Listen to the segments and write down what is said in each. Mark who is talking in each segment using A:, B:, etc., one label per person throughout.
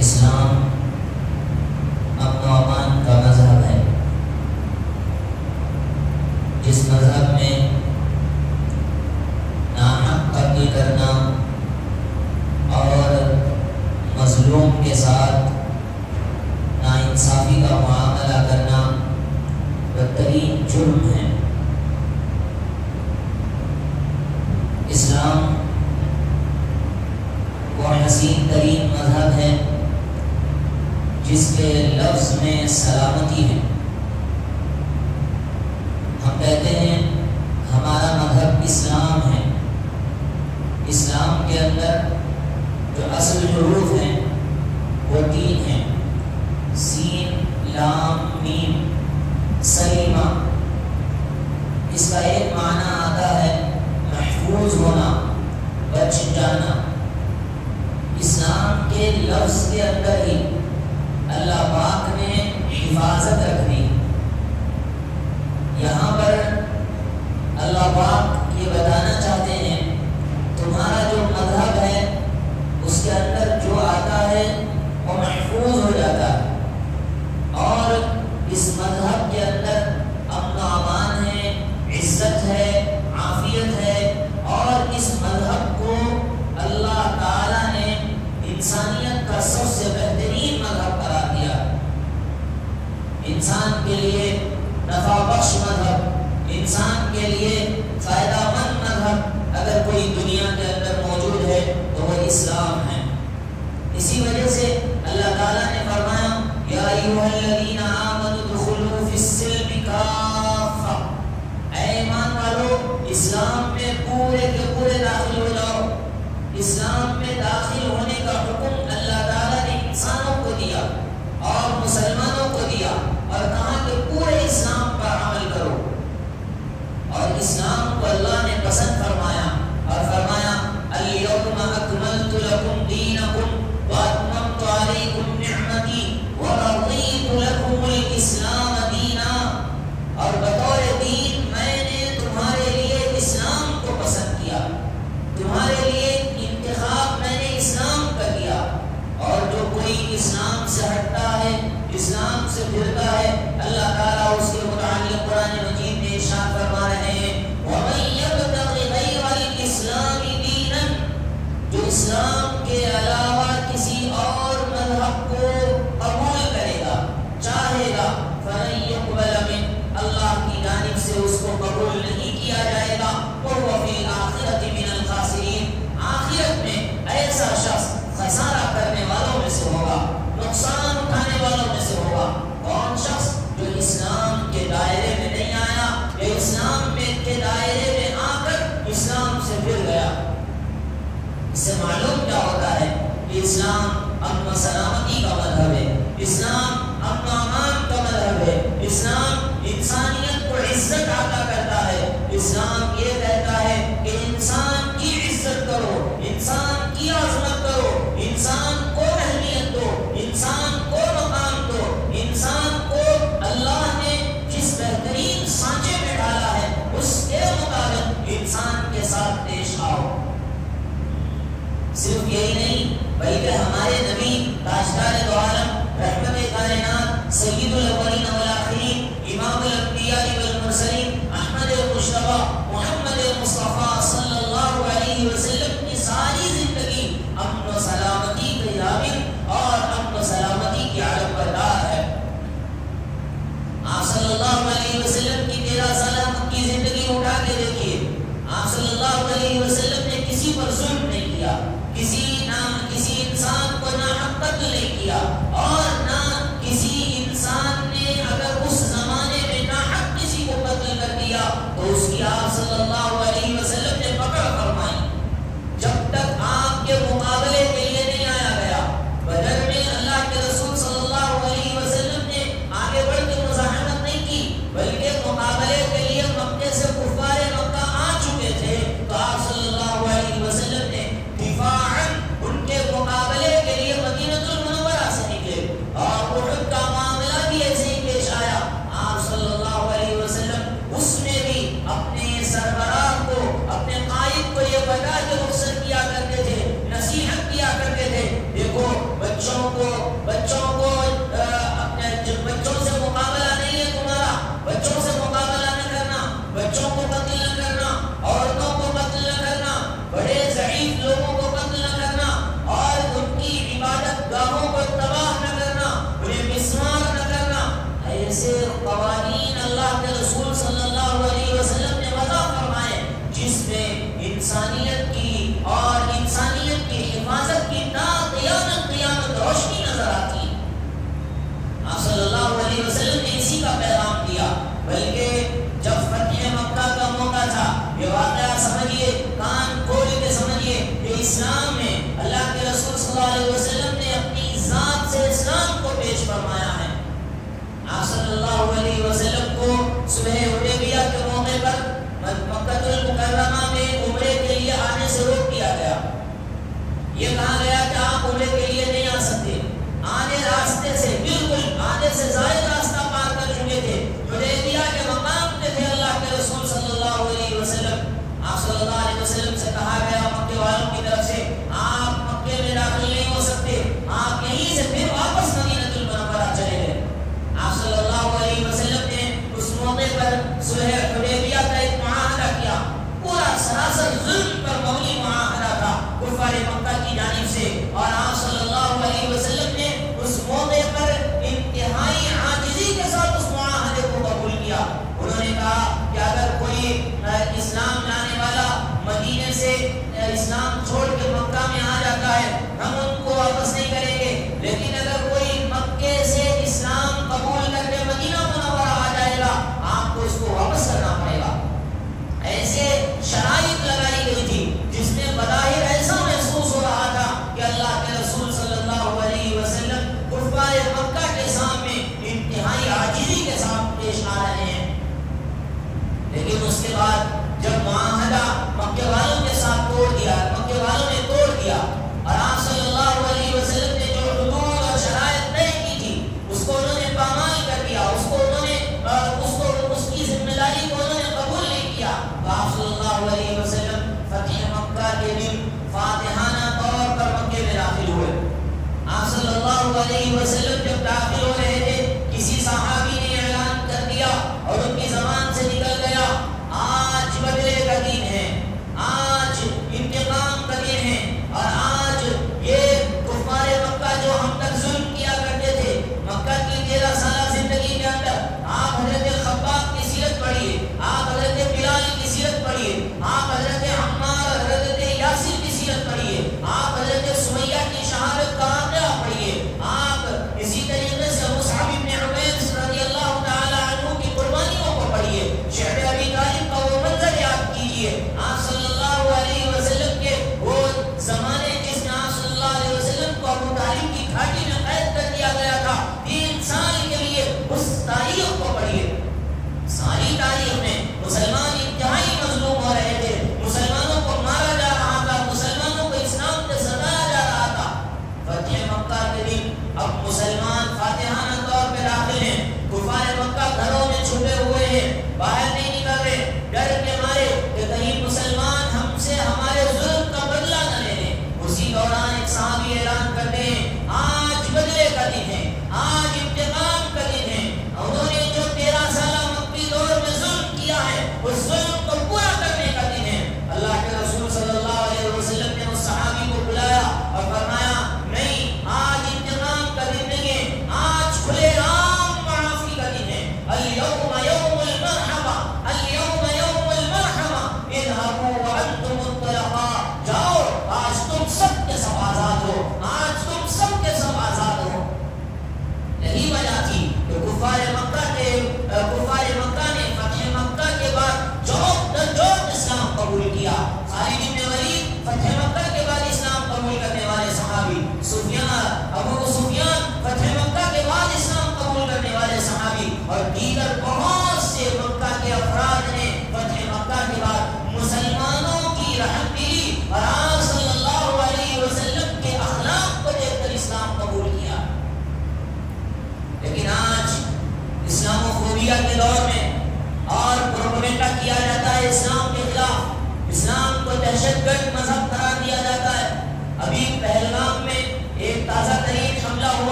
A: اسلام امن و امان کا مذہب ہے، جس مذہب میں ناحق قتل کرنا اور مظلوم کے ساتھ ناانصافی کا معاملہ کرنا بدترین جرم ہے۔ اسلام وہ حسین ترین مذہب ہے جس کے لفظ میں سلامتی ہے۔ ہم کہتے ہیں ہمارا مذہب اسلام ہے۔ اسلام کے اندر جو اصل حروف ہیں وہ 3 ہیں، سین، لام، میم، سلیمہ۔ اس کا ایک معنی آتا ہے محفوظ ہونا، بچ جانا۔ اسلام کے لفظ کے اندر ہی اللہ پاک نے حفاظت رکھنی۔ یہاں پر اللہ پاک یہ بتانا چاہتے ہیں تمہارا جو مذہب ہے اس کے اندر جو آتا ہے وہ محفوظ ہو جاتا ہے، اور اس مذہب کے اندر امن و امان ہے، عزت ہے، عافیت ہے، اور اس مذہب کو اللہ تعالیٰ نے انسانیت کا سب سے بہترین مذہب قرار دیا۔ انسان کے لیے نفع بخش مذہب، انسان کے لیے فائدہ مند مذہب اگر کوئی دنیا کے اندر موجود ہے تو وہ اسلام ہے۔ اسی وجہ سے اللہ تعالیٰ نے فرمایا یا ایھا الذین آمنوا ادخلوا فی السلم کافہ، اے ایمان والو اسلام میں پورے کے پورے داخل ہو جاؤ۔ اسلام میں داخل ہونے کا حکم اللہ تعالیٰ نے انسانوں کو دیا اور مسلمانوں کو دیا، اور کہا کہ پورے اسلام پر عمل کرو۔ اور اسلام کو اللہ نے پسند فرمایا اور فرمایا الیوم اکملت لکم دینکم واتممت علیکم نعمتی ورضیت لکم الاسلام دینا۔ اور بطور دین میں نے تمہارے لیے اسلام کو پسند کیا، تمہارے لیے انتخاب میں نے اسلام کا کیا۔ اور جو کوئی اسلام سے ہٹتا ہے، اسلام سے پھرتا ہے، اللہ تعالیٰ اس کے متعلق قرآن مجید میں ارشاد فرما رہے ہیں وَمَن يَبْتَغِ غَيْرَ الْإِسْلَامِ دِينًا، جو اسلام کے علاوہ کسی اور مذہب کو قبول کرے گا، چاہے گا، فَلَن يُقْبَلَ مِنْهُ، اللہ کی جانب سے اس کو قبول نہیں کیا جائے گا، وَهُوَ فِي الْآخِرَةِ مِنَ الْخَاسِرِينَ، آخرت میں ایسا شخص خسارہ کرنے والوں میں سے ہوگا، نقصان اٹھانے والوں میں سے ہوگا۔ کون شخص؟ جو اسلام کے دائرے میں نہیں آیا یا اسلام کے دائرے میں آ کر اسلام سے پھر گیا۔ اس سے معلوم کیا ہوتا ہے کہ اسلام امن و سلامتی کا مذہب ہے، اسلام امن و امان کا مذہب ہے، اسلام انسانیت کو عزت عطا کرتا ہے۔ اسلام یہ کہتا ہے کہ انسان کی عزت کرو، انسان کی عظمت کرو، انسان کو اہمیت دو، انسان کو مقام دو، انسان کو اللہ نے جس بہترین سانچے میں ڈالا ہے اس کے مطابق انسان کے ساتھ پیش آؤ۔ صرف یہی نہیں بلکہ ہمارے نبی تاجدار دو عالم رحمت کائنات سید الاولین والآخرین امام الانبیاء والمرسلین احمد مصطفیٰ محمد مصطفیٰ صلی اللہ علیہ وسلم کی ساری زندگی امن و سلامتی کی ضامن اور امن و سلامتی کی علم بردار ہے۔ آپ صلی اللہ علیہ وسلم کی 13 سالہ مکی زندگی اٹھا کے دیکھیے، آپ صلی اللہ علیہ وسلم نے کسی پر ظلم نہیں کیا، کسی انسان کو ناحق قتل نہیں کیا، اور نہ کسی انسان نے اگر اس زمانے میں ناحق کسی کو قتل کر دیا تو اس کی آپ صلی اللہ علیہ وسلم نے پکڑ فرمائی، جب تک آپ کے مقابلے کے لیے نہیں آیا گیا۔ بدر میں اللہ کے رسول صلی اللہ علیہ وسلم نے آگے بڑھ کے مزاحمت نہیں کی، بلکہ مقابلے کے لیے مکے سے کفار مکہ آ چکے تھے، تو آپ صلی اللہ علیہ وسلم نے دفاعاً ان کے مقابلے کے لیے مدینہ المنورہ سے نکلے۔ یہ کہا گیا کہ آپ عمرے کے لیے نہیں آ سکتے، آدھے راستے سے، بالکل آدھے سے زائد راستہ پار کر چکے تھے، حدیبیہ کے مقام پہ تھے اللہ کے رسول صلی اللہ علیہ وسلم۔ آپ صلی اللہ علیہ وسلم سے کہا گیا مکے والوں کی طرف سے آپ مکے میں داخل نہیں ہو سکتے، آپ یہیں سے پھر واپس مدینہ المنورہ چلے گئے۔ آپ صلی اللہ علیہ وسلم نے اس موقع پر صلح حدیبیہ کا ایک معاہدہ کیا، پورا سراسر ظلم پر مبنی معاہدہ تھا کفار مکہ کی جانب سے، اور آپ صلی اللہ علیہ وسلم نے اس موقع پر انتہائی عاجزی کے ساتھ اس معاہدے کو قبول کیا۔ انہوں نے کہا کہ اگر کوئی اسلام لانے والا مدینے سے اسلام چھوڑ کے مکہ میں آ جاتا ہے ہم ان کو واپس نہیں کریں گے، لیکن اگر کوئی مکے سے اسلام قبول کر کے مدینہ منورہ آ جائے گا آپ کو اس کو واپس کرنا پڑے گا۔ ایسے شرائط لگائی گئی تھی جس میں بظاہر ایسا محسوس ہو رہا تھا کہ اللہ کے رسول صلی اللہ علیہ وسلم کفار مکہ کے سامنے انتہائی عاجزی کے ساتھ پیش آ رہے ہیں، لیکن اس کے بعد جب معاہدہ مکے والوں کے ساتھ توڑ دیا، مکے والوں نے توڑ دیا، اور آپ صلی اللہ علیہ وسلم نے جو حدود اور شرائط طے کی تھی اس کو انہوں نے پامال کر دیا، اس کو انہوں نے اس کی ذمہ داری کو انہوں نے قبول نہیں کیا، تو آپ صلی اللہ علیہ وسلم فتح مکہ کے دن فاتحانہ طور پر مکے میں داخل ہوئے۔ آپ صلی اللہ علیہ وسلم جب داخل ہو رہے تھے کسی صحابی نے اعلان کر دیا اور ان کی زبان سے نکل گیا آج بدلے کا دن ہے، آج انتقام کا دن ہے، اور آج یہ کفار مکہ جو ہم تک ظلم کیا کرتے تھے مکہ کی 13 سالہ زندگی کے اندر، آپ حضرت خباب کی سیرت پڑھیے، آپ حضرت بلال کی سیرت پڑھیے، آپ حضرت عمار حضرت یاسر کی سیرت پڑھیے، آپ حضرت سمیہ کی شہادت کا واقعہ پڑھیے، آپ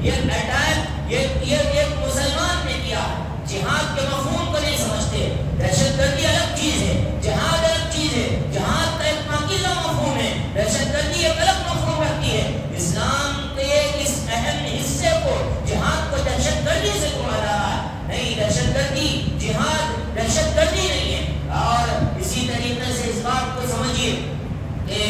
A: یہ اٹیک یہ مسلمان نے کیا. جہاد کے مفہوم کو نہیں سمجھتے. دہشت گردی الگ چیز ہے, جہاد الگ چیز ہے. جہاد کا ایک پاکیزہ مفہوم ہے, دہشت گردی ایک الگ مفہوم رکھتی ہے. اسلام کے اس اہم حصے کو, جہاد کو دہشت گردی سے جوڑا جا رہا ہے. نہیں, دہشت گردی, جہاد دہشت گردی نہیں ہے. اور اسی طریقے سے اس بات کو سمجھیے کہ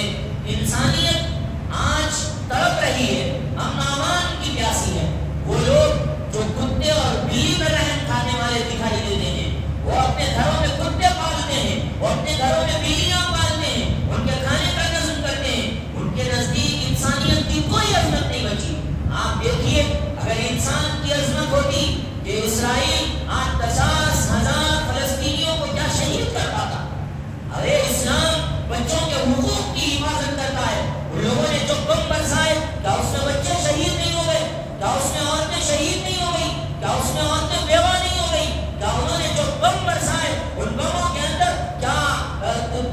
A: انسانیت آج تڑپ رہی ہے, امن و امان کی پیاسی ہے. وہ لوگ جو کتے اور بلی میں رحم کھانے والے دکھائی دیتے ہیں, وہ اپنے گھروں میں کتے پالتے ہیں, وہ اپنے گھروں میں بلیاں پالتے ہیں, ان کے کھانے کا نظم کرتے ہیں. ان کے نزدیک انسانیت کی کوئی عظمت نہیں بچی. آپ دیکھیے, اگر انسان کی عظمت ہوتی کہ اسرائیل آج 50,000 فلسطینیوں کو کیا شہید کر پاتا. ارے اسلام بچوں کے حقوق کی حفاظت کرتا ہے. ان لوگوں نے جو بم برسائے, کیا اس میں بچے شہید نہیں ہو گئے؟ کیا اس میں عورتیں شہید نہیں ہو گئی؟ کیا اس میں عورتیں بیوہ نہیں ہو گئی؟ کیا انہوں نے جو بم برسائے, ان بموں کے اندر کیا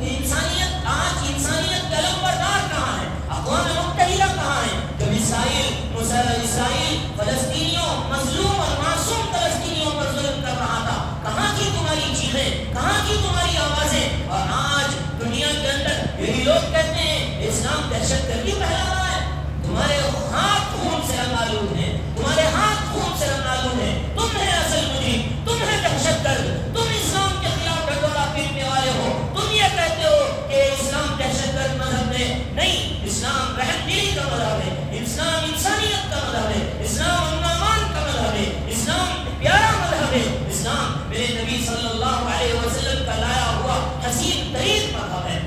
A: انسانیت, آج انسانیت کا لمبردار کہاں ہے؟ اقوام متحدہ کہاں ہے؟ جب اسرائیل فلسطینیوں, مظلوم اور معصوم فلسطینیوں پر ظلم کر رہا تھا, کہاں کی تمہاری چیخیں, کہاں کی تمہاری آوازیں؟ اور آج دنیا کے اندر یہی لوگ کہتے ہیں اسلام دہشت گردی پھیلا رہا ہے. تمہارے ہاتھ خون سے رنگالود ہیں, تمہارے ہاتھ خون سے رنگالود ہیں. تم ہے اصل مجرم, تم ہے دہشت گرد, تم اسلام کے خلاف ڈٹولا پیٹنے والے ہو. تم یہ کہتے ہو کہ اسلام دہشت گرد مذہب ہے. نہیں, اسلام رحم دلی کا مذہب ہے, اسلام انسانیت کا مذہب ہے, اسلام امن و امان کا مذہب ہے, اسلام پیارا مذہب ہے. اسلام میرے نبی صلی اللہ علیہ وسلم کا لایا ہوا حسین ترین مذہب ہے.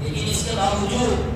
A: لیکن اس کے باوجود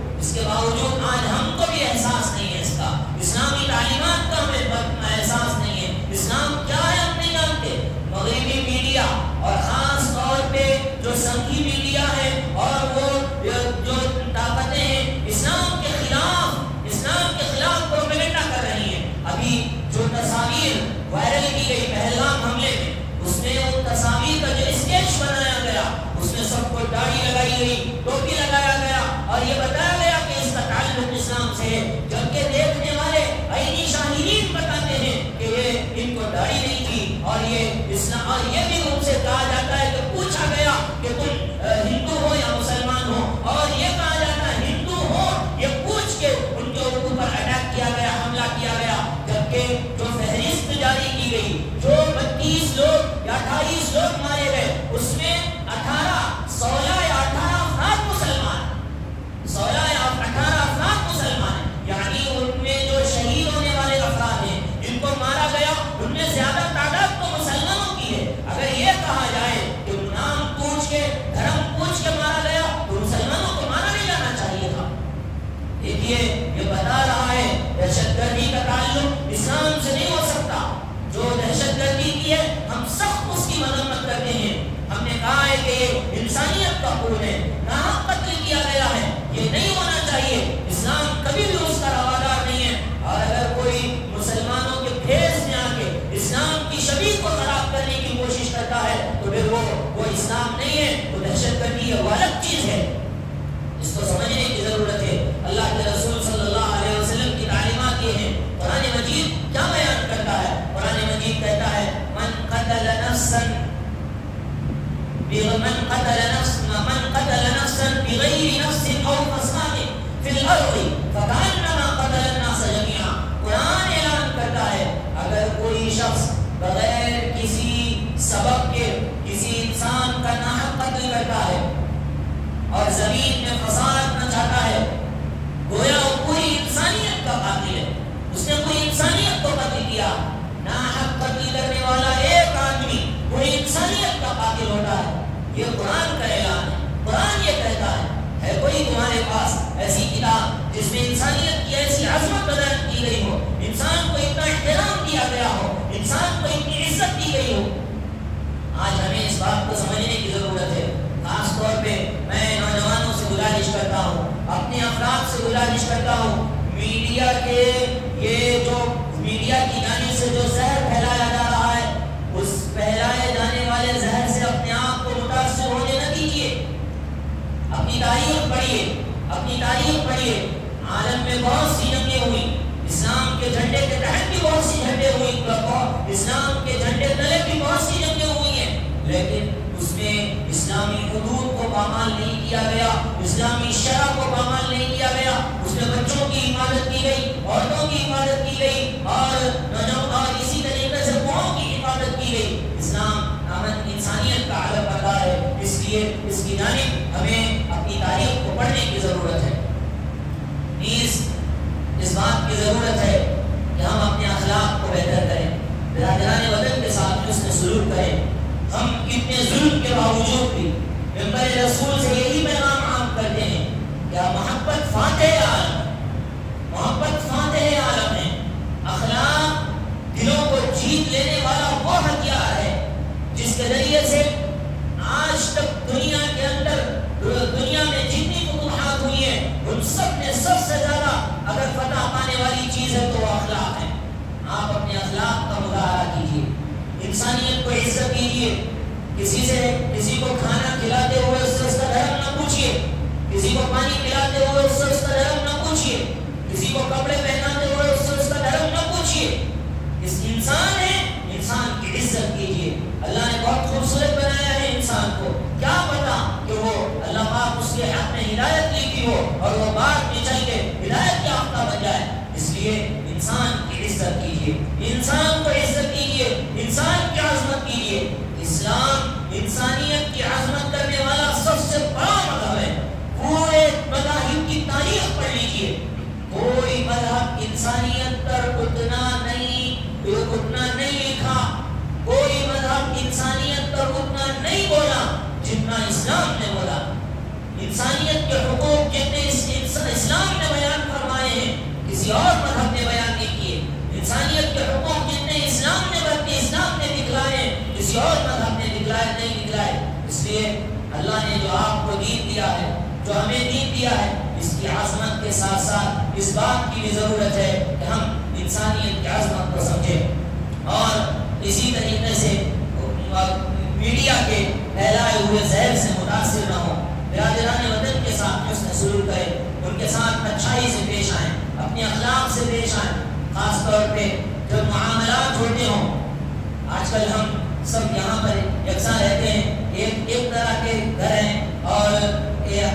A: آج ہم کو بھی احساس نہیں ہے اس کا, اسلامی تعلیمات کا ہمیں احساس نہیں ہے. اسلام کیا ہے ہم نہیں جانتے. مغربی میڈیا اور خاص طور پہ جو سنگھی میڈیا ہے اور وہ جو طاقتیں ہیں اسلام کے خلاف پروپیگنڈا کر رہی ہیں. ابھی جو تصاویر وائرل کی گئی پہلگام حملے میں, اس میں ان تصاویر کا جو اسکیچ بنایا گیا, اس میں سب کو داڑھی لگائی گئی, ٹوپی لگایا گیا اور یہ بتایا گیا کہ اس کا تعلق اسلام سے ہے. جبکہ دیکھنے والے عینی شاہدین بتاتے ہیں کہ یہ ان کو داڑھی نہیں تھی اور یہ اسلام. اور یہ بھی ان سے کہا جاتا ہے کہ پوچھا گیا کہ تم ہندو ہو یا مسلمان ہو, اور یہ کہا جاتا ہے ہندو ہو, یہ پوچھ کے ان کے اوپر اٹیک کیا گیا, حملہ کیا گیا. جبکہ جو فہرست جاری کی گئی, جو 32 لوگ یا 28 لوگ مارے گئے, اس میں 16 یا 18 افراد مسلمان, 16 یا 18 افراد مسلمان ہیں. یعنی ان میں جو شہید ہونے والے افراد ہیں, جن کو مارا گیا, ان میں زیادہ تعداد تو مسلمانوں کی ہے. اگر یہ کہا جائے کہ نام پوچھ کے, دھرم پوچھ کے مارا گیا, تو مسلمانوں کو مارا نہیں جانا چاہیے تھا. دیکھیے, یہ بتا رہا ہے دہشت گردی کا تعلق اسلام سے نہیں ہو سکتا. جو دہشت گردی کی ہے, ہم سخت اس کی مذمت کرتے ہیں. ہم نے کہا ہے کہ یہ انسانیت کا خون ہے, ناحق قتل کیا گیا ہے, یہ نہیں ہونا چاہیے. اسلام کبھی بھی اس کا روادار نہیں ہے. اور اگر کوئی مسلمانوں کے بھیس میں آ کے اسلام کی شبیہ کو خراب کرنے کی کوشش کرتا ہے, تو پھر وہ اسلام نہیں ہے, وہ دہشت گردی ہے, وہ الگ چیز ہے. اس کو سمجھنے کی ضرورت ہے. اللہ کے رسول صلی اللہ علیہ وسلم کی تعلیمات یہ ہیں. قرآن مجید کیا بیان کرتا ہے؟ قرآن مجید کہتا ہے من قتل نفسا بغیر نفس او فساد فی الارض فکأنما قتل الناس جميعا. قرآن اعلان کرتا ہے اگر کوئی شخص بغیر کسی سبب کے کسی انسان کا ناحق قتل کرتا ہے اور زمین میں فساد مچاتا ہے, گویا وہ پوری انسانیت کا قاتل ہے. اس نے پوری انسانیت کو قتل کیا. ناحق قتل کرنے والا ایک آدمی پوری انسانیت کا قاتل ہوتا ہے. یہ قرآن کا اعلان ہے. قرآن یہ کہتا ہے کوئی تمہارے پاس ایسی کتاب جس میں انسانیت کی ایسی عظمت بیان کی گئی ہو, انسان کو اتنا احترام دیا گیا ہو, انسان کو اتنی عزت دی گئی ہو. آج ہمیں اس بات کو سمجھنے کی ضرورت ہے. خاص طور پہ میں نوجوانوں سے گزارش کرتا ہوں, اپنے افراد سے گزارش کرتا ہوں, میڈیا کے یہ جو میڈیا کی جانب سے جو زہر پھیلایا جا رہا ہے, اس پھیلائے جانے والے زہر سے اپنے آپ کو متاثر ہونے نہ دیجیے. اپنی تاریخ پڑھیے. عالم میں بہت سی جنگیں ہوئی, اسلام کے جھنڈے جھنڈے کے تحت بھی بہت سی جھنڈے ہوئی، اسلام کے جھنڈے تلے بھی بہت سی جنگیں ہوئی ہیں، لیکن اس میں اسلامی حدود کو پامال نہیں کیا گیا، اسلامی شرع کو پامال نہیں کیا گیا، اس میں بچوں کی حفاظت کی گئی، عورتوں کی حفاظت کی گئی، اور اسی طریقے سے قوم کی حفاظت کی گئی۔ اسلام انسانیت کا علم بردار ہے، اس لیے اس کی جانب ہمیں اپنی تاریخ کو پڑھنے کی ضرورت ہے۔ نیز اس بات کی ضرورت ہے کہ ہم اپنے اخلاق کو بہتر کریں، برادران وطن کے ساتھ حسن سلوک کریں۔ ہم اتنے ظلم کے باوجود بھی ممبر رسول سے یہی پیغام عام کرتے ہیں کہ محبت فاتح عالم، محبت فاتح عالم ہے۔ اخلاق دلوں کو جیت لینے والا وہ ہتھیار ہے جس کے ذریعے سے آج تک دنیا کے اندر، دنیا میں جتنی فتوحات ہوئی ہیں ان سب میں سب سے زیادہ اگر فتح پانے والی چیز ہے تو وہ اخلاق ہے۔ آپ اپنے اخلاق کا مظاہرہ کیجیے، انسانیت کو عزت کیجیے، کسی کو کھانا کھلاتے ہوئے اس سے اس کا دھرم نہ پوچھیے، کسی کو پانی پلاتے ہوئے اس سے اس کا دھرم نہ پوچھیے، کسی کو کپڑے پہناتے ہوئے اس سے اس کا دھرم نہ پوچھیے۔ اس انسان ہے، انسان کی عزت کیجیے۔ اللہ نے بہت خوبصورت بنایا ہے انسان کو، کیا پتا کہ وہ اللہ پاک اس کے حق میں ہدایت لکھی ہو اور وہ بعد میں چل کے ہدایت یافتہ بن جائے۔ اس لیے انسان کی عزت کیجیے، انسان کو عزت کیجیے، انسان کی عظمت کیجیے۔ اسلام انسانیت کی عظمت کرنے والا سب سے بڑا مذہب ہے۔ پورے مذاہب کی تاریخ پڑھ لیجیے، کوئی مذہب انسانیت پر اتنا نہیں لکھا، کوئی مذہب انسانیت پر اتنا نہیں بولا جتنا اسلام نے بولا۔ انسانیت کے حقوق جتنے اسلام نے بیان فرمائے ہیں کسی اور مذہب نے بیان نہیں کیے۔ انسانیت کے حقوق جتنے اسلام نے دکھلائے ہیں کسی اور مذہب نے نہیں دکھلائے۔ اس لیے اللہ نے جو آپ کو دین دیا ہے، جو ہمیں دین دیا ہے، اس کی عظمت کے ساتھ ساتھ اس بات کی بھی ضرورت ہے کہ ہم انسانیت کی عظمت کو سمجھیں اور اسی طریقے سے میڈیا کے پھیلائے ہوئے زہر سے متاثر نہ ہوں۔ برادران وطن کے ساتھ حسن سلوک کریں، ان کے ساتھ اچھائی سے پیش آئیں، اپنے اخلاق سے پیش آئیں، خاص طور پہ جب معاملات ہوتے ہوں۔ آج کل ہم سب یہاں پر یکساں رہتے ہیں، ایک طرح کے گھر ہیں، اور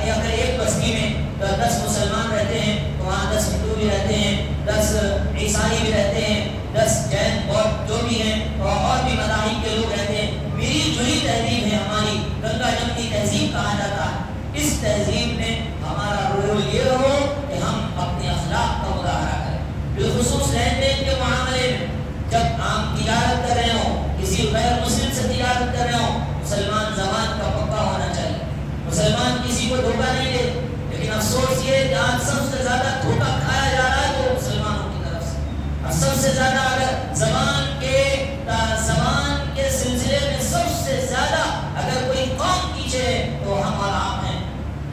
A: اگر ایک بستی میں 10 مسلمان رہتے ہیں تو وہاں 10 ہندو بھی رہتے ہیں، 10 عیسائی بھی رہتے ہیں، 10 جین بودھ جو بھی ہیں اور بھی مذاہب کے لوگ رہتے ہیں۔ میری جوئی تہذیب ہے ہماری، گنگا جمنی تہذیب کہا جاتا ہے۔ اس تہذیب میں ہمارا رول یہ ہو کہ ہم اپنے اخلاق کا مظاہرہ کریں، بالخصوص لین دین کے معاملے میں۔ جب آپ تجارت کر رہے ہوں، کسی غیر مسلم سے تجارت کر رہے ہوں، مسلمان زبان کا پکا ہونا چاہیے، مسلمان کسی کو دھوکہ نہیں دے۔ لیکن افسوس یہ کہ آج سب سے زیادہ دھوکہ کھایا جا رہا ہے تو مسلمانوں کی طرف سے، اور سب سے زیادہ اگر زبان کے سلسلے میں سب سے زیادہ اگر کوئی قوم پیچھے ہے تو ہم اور آپ ہیں،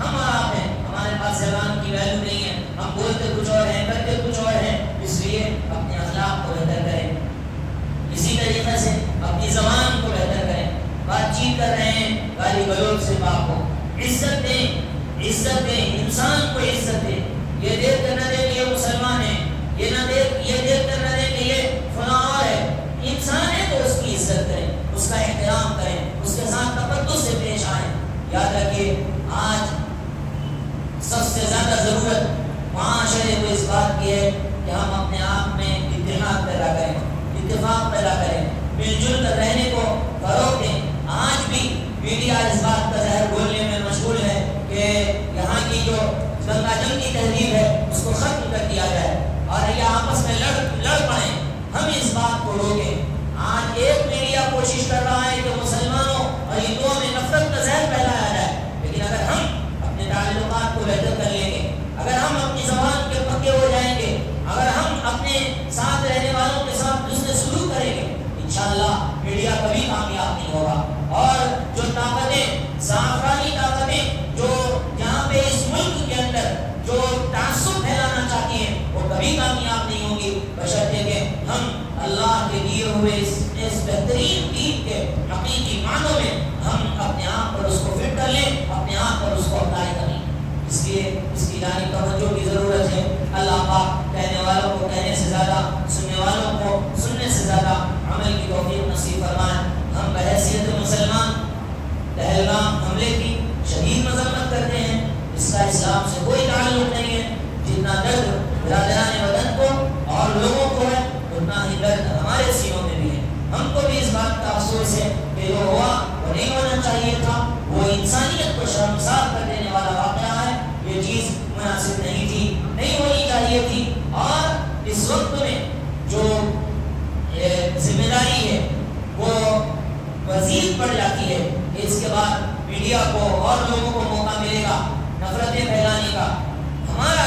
A: ہم اور آپ ہیں۔ ہمارے پاس زبان کی ویلیو نہیں ہے، ہم بولتے کچھ اور ہیں، کرتے کچھ اور ہیں۔ اس لیے اپنے اخلاق کو بہتر کریں، اسی طریقے سے اپنی زبان کو بہتر کریں۔ بات چیت کر رہے ہیں، گالی گلوچ سے پاک ہو، عزت دیں، عزت دیں، انسان کو عزت دیں۔ یہ دیکھ کر نہ دیں کہ یہ مسلمان ہے، یہ دیکھ کر نہ دیں کہ یہ فلاں اور ہے۔ انسان ہے تو اس کی عزت کریں، اس کا احترام کریں، اس کے ساتھ تقدس سے پیش آئیں۔ یاد رکھیے آج سب سے زیادہ ضرورت معاشرے کو اس بات کی ہے کہ ہم اپنے آپ میں اتحاد پیدا کریں، اتفاق پیدا کریں، مل جل کر رہنے کو فروغ دیں۔ آج بھی میڈیا اس بات کا زہر گھولنے میں مشغول ہے کہ یہاں کی جو گنگا جمنی تہذیب ہے اس کو ختم کر دیا جائے اور یہ آپس میں لڑ پڑیں۔ ہم اس بات کو روکیں۔ آج ایک میڈیا کوشش کر رہا ہے کہ مسلمانوں اور ہندوؤں میں نفرت کا زہر پھیلایا جائے، لیکن اگر ہم اپنے تعلقات کو بہتر کر لیں گے، اگر ہم اپنی زبان کے پکے ہو جائیں گے، اگر ہم اپنے ساتھ رہنے والوں کے ساتھ حسن سلوک کریں گے، انشاءاللہ میڈیا کبھی کامیاب نہیں ہوگا۔ اور جو طاقتیں، زعفرانی طاقتیں جو یہاں پہ اس ملک کے اندر جو تعصب پھیلانا چاہتی ہیں وہ کبھی کامیاب نہیں ہوں گی، بشرطے کہ ہم اللہ کے دیے ہوئے اس بہترین دین کے حقیقی معنوں میں ہم اپنے آپ پر اس کو فٹ کر لیں، اپنے آپ پر اس کو اپلائی کر لیں۔ اس لیے اس کی جانب توجہ کی ضرورت ہے۔ اللہ پاک کہنے والوں کو کہنے سے زیادہ جو ہوا وہ نہیں ہونا چاہیے تھا، وہ انسانیت کو شرمسار کر دینے والا واقعہ ہے، یہ چیز مناسب نہیں تھی، نہیں ہونی چاہیے تھی۔ اور اس وقت میں جو ذمہ داری ہے وہ مزید بڑھ جاتی ہے کہ اس کے بعد میڈیا کو اور لوگوں کو موقع ملے گا نفرتیں پھیلانے کا۔ ہمارا